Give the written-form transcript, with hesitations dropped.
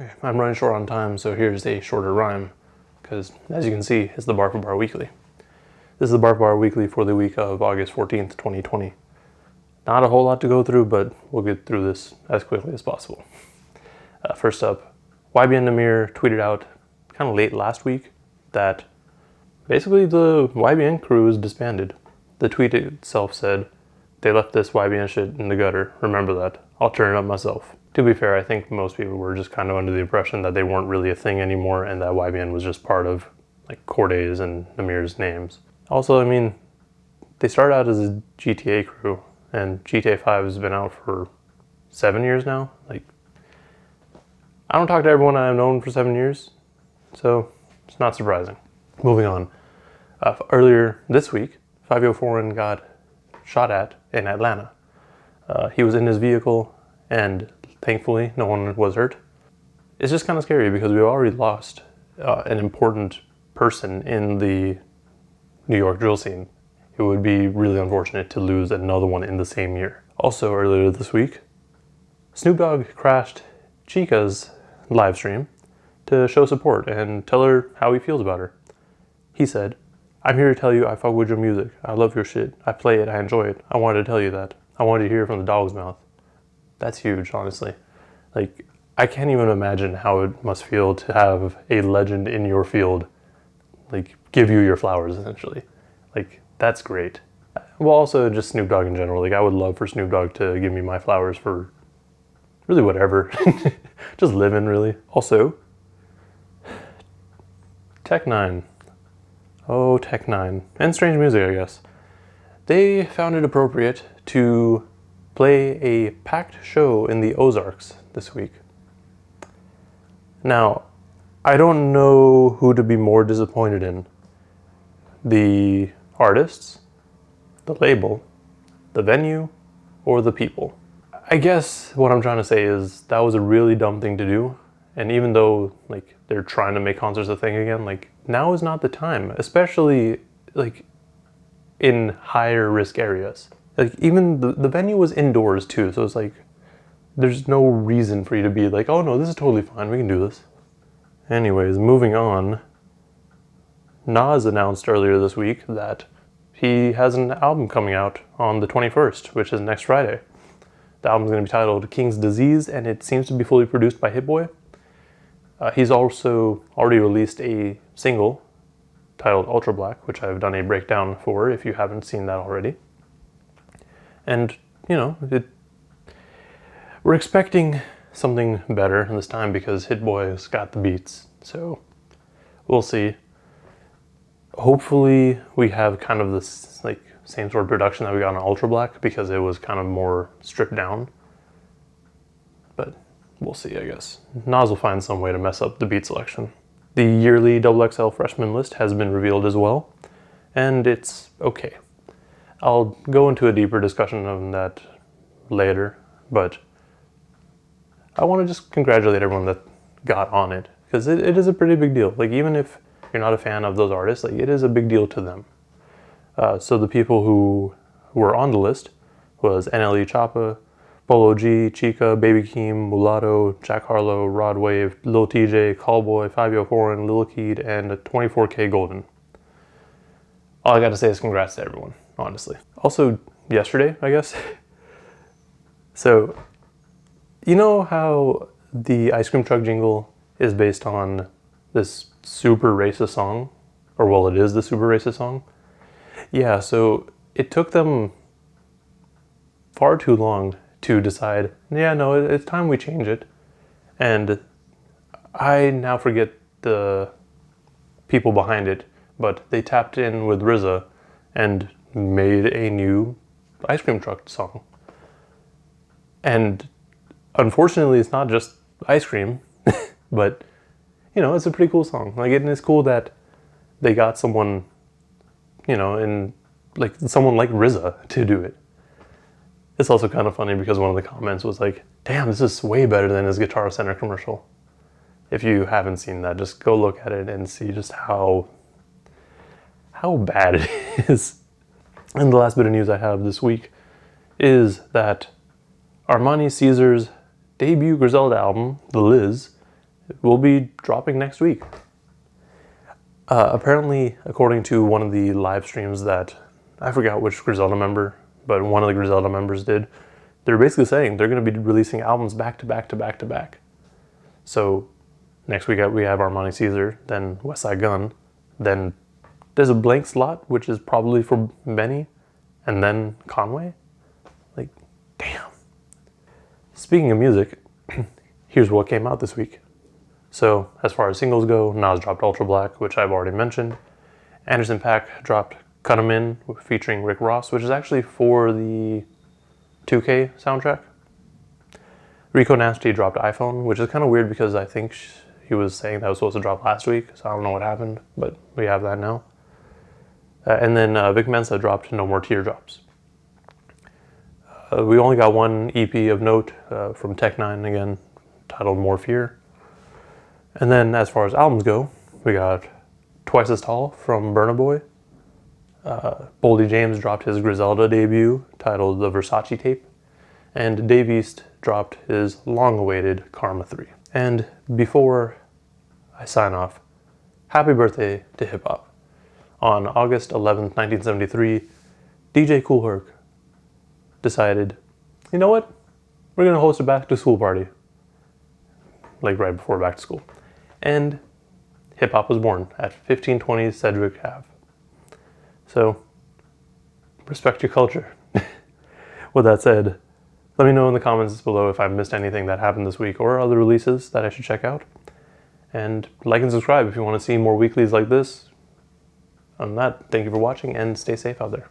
Okay, I'm running short on time, so here's a shorter rhyme, because as you can see, it's the Bar for Bar Weekly. This is the Bar for Bar Weekly for the week of August 14th, 2020. Not a whole lot to go through, but we'll get through this as quickly as possible. First up, YBN Nahmir tweeted out kind of late last week that basically the YBN crew is disbanded. The tweet itself said, "They left this YBN shit in the gutter. Remember that. I'll turn it up myself." To be fair, I think most people were just kind of under the impression that they weren't really a thing anymore and that YBN was just part of like Corday's and Nahmir's names. Also, I mean, they started out as a GTA crew and GTA 5 has been out for 7 years now. Like, I don't talk to everyone I've known for 7 years, so it's not surprising. Moving on. Earlier this week, 504 got shot at in Atlanta. He was in his vehicle and thankfully no one was hurt. It's just kind of scary because we already lost an important person in the New York drill scene. It would be really unfortunate to lose another one in the same year. Also earlier this week, Snoop Dogg crashed Chica's live stream to show support and tell her how he feels about her. He said, "I'm here to tell you I fuck with your music. I love your shit. I play it. I enjoy it. I wanted to tell you that. I wanted to hear it from the dog's mouth." That's huge, honestly. Like, I can't even imagine how it must feel to have a legend in your field, like, give you your flowers, essentially. Like, that's great. Well, also just Snoop Dogg in general. Like, I would love for Snoop Dogg to give me my flowers for really whatever. Just living, really. Also, Tech Nine. Oh, Tech Nine. And Strange Music, I guess. They found it appropriate to play a packed show in the Ozarks this week. Now, I don't know who to be more disappointed in. The artists, the label, the venue, or the people. I guess what I'm trying to say is that was a really dumb thing to do. And even though like they're trying to make concerts a thing again, like now is not the time, especially like in higher risk areas. Like even the venue was indoors too, so it's like there's no reason for you to be like, "Oh no, this is totally fine, we can do this." Anyways, moving on. Nas announced earlier this week that he has an album coming out on the 21st, which is next Friday. The album's going to be titled King's Disease, and it seems to be fully produced by Hit Boy. He's also already released a single titled Ultra Black, which I've done a breakdown for if you haven't seen that already. And, you know, we're expecting something better this time because Hit Boy's got the beats. So we'll see. Hopefully we have kind of this like same sort of production that we got on Ultra Black because it was kind of more stripped down. But we'll see, I guess. Nas will find some way to mess up the beat selection. The yearly XXL freshman list has been revealed as well, and it's okay. I'll go into a deeper discussion on that later, but I want to just congratulate everyone that got on it, because it is a pretty big deal. Like, even if you're not a fan of those artists, like, it is a big deal to them. So the people who were on the list was NLE Choppa, Polo G, Chica, Baby Keem, Mulatto, Jack Harlow, Rod Wave, Lil TJ, Callboy, 504, and Lil Keed, and 24K Golden. All I gotta say is congrats to everyone, honestly. Also, yesterday, I guess. So, you know how the ice cream truck jingle is based on this super racist song? Or, well, it is the super racist song? Yeah, so it took them far too long to decide, yeah, no, it's time we change it. And I now forget the people behind it, but they tapped in with RZA and made a new ice cream truck song. And unfortunately, it's not just ice cream, but, you know, it's a pretty cool song. Like, and it's cool that they got someone, you know, like someone like RZA to do it. It's also kind of funny because one of the comments was like, "Damn, this is way better than his Guitar Center commercial." If you haven't seen that, just go look at it and see just how bad it is. And the last bit of news I have this week is that Armani Caesar's debut Griselda album, The Liz, will be dropping next week. Apparently, according to one of the live streams that, I forgot which Griselda member, but one of the Griselda members did, they're basically saying they're going to be releasing albums back to back to back to back. So next week we have Armani Caesar, then Westside Gunn, then there's a blank slot, which is probably for Benny, and then Conway. Like, damn. Speaking of music, here's what came out this week. So as far as singles go, Nas dropped Ultra Black, which I've already mentioned. Anderson .Paak dropped Cut 'Em In, featuring Rick Ross, which is actually for the 2K soundtrack. Rico Nasty dropped iPhone, which is kind of weird because I think he was saying that was supposed to drop last week, so I don't know what happened, but we have that now. And then Vic Mensa dropped No More Teardrops. We only got one EP of note from Tech Nine again, titled More Fear. And then as far as albums go, we got Twice as Tall from Burna Boy. Boldy James dropped his Griselda debut, titled The Versace Tape. And Dave East dropped his long-awaited Karma 3. And before I sign off, happy birthday to hip-hop. On August 11th, 1973, DJ Kool Herc decided, you know what? We're going to host a back-to-school party. Like right before back to school. And hip-hop was born at 1520 Sedgwick Ave. So, respect your culture. With that said, let me know in the comments below if I've missed anything that happened this week or other releases that I should check out. And like and subscribe if you want to see more weeklies like this. On that, thank you for watching and stay safe out there.